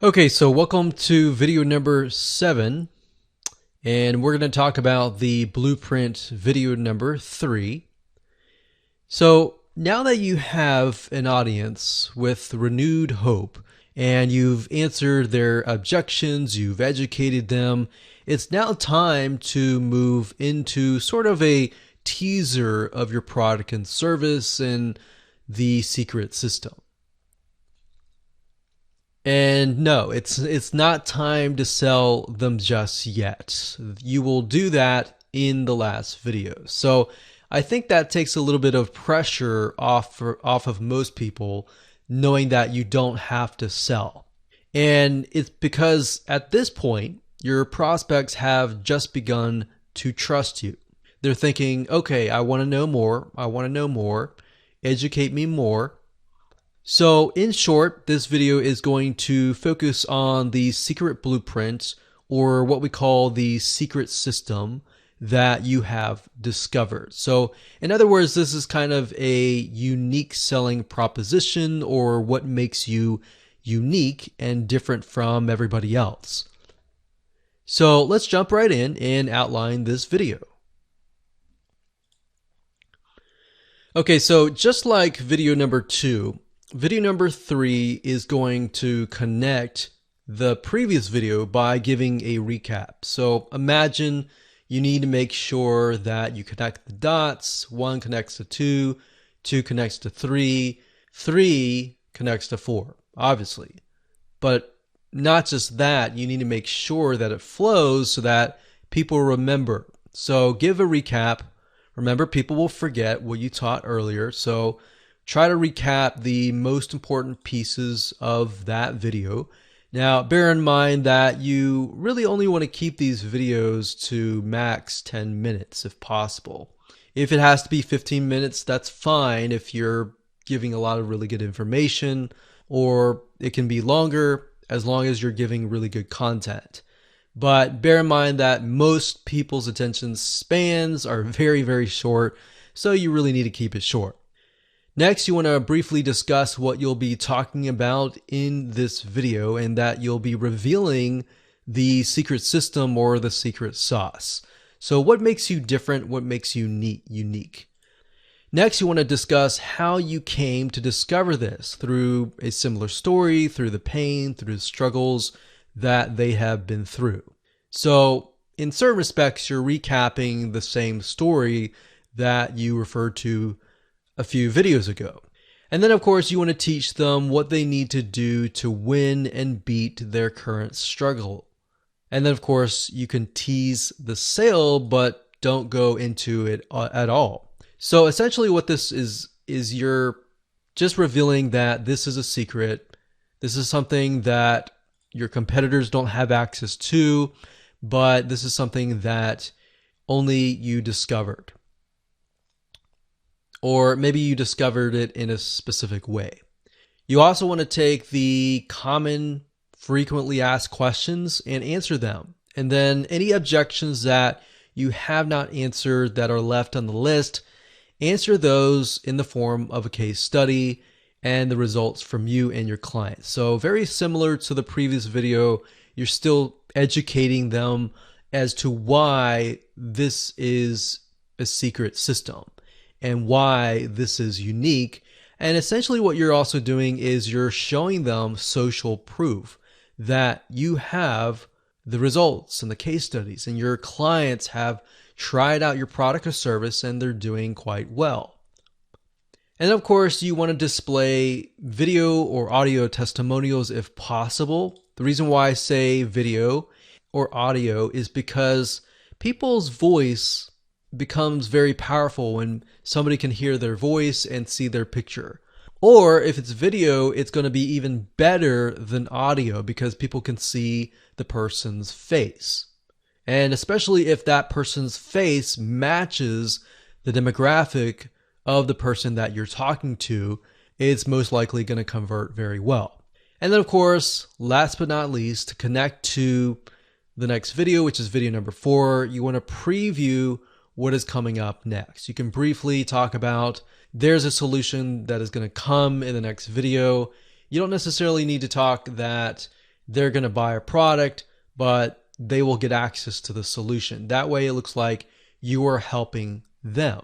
Okay, so welcome to video number 7, and we're going to talk about the blueprint video number 3. So now that you have an audience with renewed hope and you've answered their objections, you've educated them, it's now time to move into sort of a teaser of your product and service and the secret system. And no, it's not time to sell them just yet. You will do that in the last video. So I think that takes a little bit of pressure off of most people, knowing that you don't have to sell. And it's because at this point, your prospects have just begun to trust you. They're thinking, okay, I want to know more. I want to know more. Educate me more. So in short, this video is going to focus on the secret blueprint, or what we call the secret system that you have discovered. So in other words, this is kind of a unique selling proposition, or what makes you unique and different from everybody else. So let's jump right in and outline this video. Okay, so just like video number 2, video number 3 is going to connect the previous video by giving a recap. So imagine you need to make sure that you connect the dots. 1 connects to 2, 2 connects to 3, 3 connects to 4, obviously. But not just that, you need to make sure that it flows so that people remember. So give a recap. Remember, people will forget what you taught earlier. So try to recap the most important pieces of that video. Now, bear in mind that you really only want to keep these videos to max 10 minutes if possible. If it has to be 15 minutes, that's fine if you're giving a lot of really good information, or it can be longer as long as you're giving really good content. But bear in mind that most people's attention spans are very, very short, so you really need to keep it short. Next, you want to briefly discuss what you'll be talking about in this video, and that you'll be revealing the secret system or the secret sauce. So what makes you different? What makes you unique? Next, you want to discuss how you came to discover this through a similar story, through the pain, through the struggles that they have been through. So in certain respects, you're recapping the same story that you referred to a few videos ago. And then of course you want to teach them what they need to do to win and beat their current struggle. And then of course you can tease the sale, but don't go into it at all. So essentially what this is you're just revealing that this is a secret. This is something that your competitors don't have access to, but this is something that only you discovered. Or maybe you discovered it in a specific way. You also want to take the common, frequently asked questions and answer them. And then any objections that you have not answered that are left on the list, answer those in the form of a case study and the results from you and your client. So very similar to the previous video, you're still educating them as to why this is a secret system and why this is unique. And essentially what you're also doing is you're showing them social proof that you have the results and the case studies, and your clients have tried out your product or service and they're doing quite well. And of course, you want to display video or audio testimonials if possible. The reason why I say video or audio is because people's voice becomes very powerful when somebody can hear their voice and see their picture. Or if it's video, it's going to be even better than audio because people can see the person's face. And especially if that person's face matches the demographic of the person that you're talking to, it's most likely going to convert very well. And then of course, last but not least, to connect to the next video, which is video number 4, you want to preview what is coming up next. You can briefly talk about there's a solution that is going to come in the next video. You don't necessarily need to talk that they're going to buy a product, but they will get access to the solution. That way it looks like you are helping them.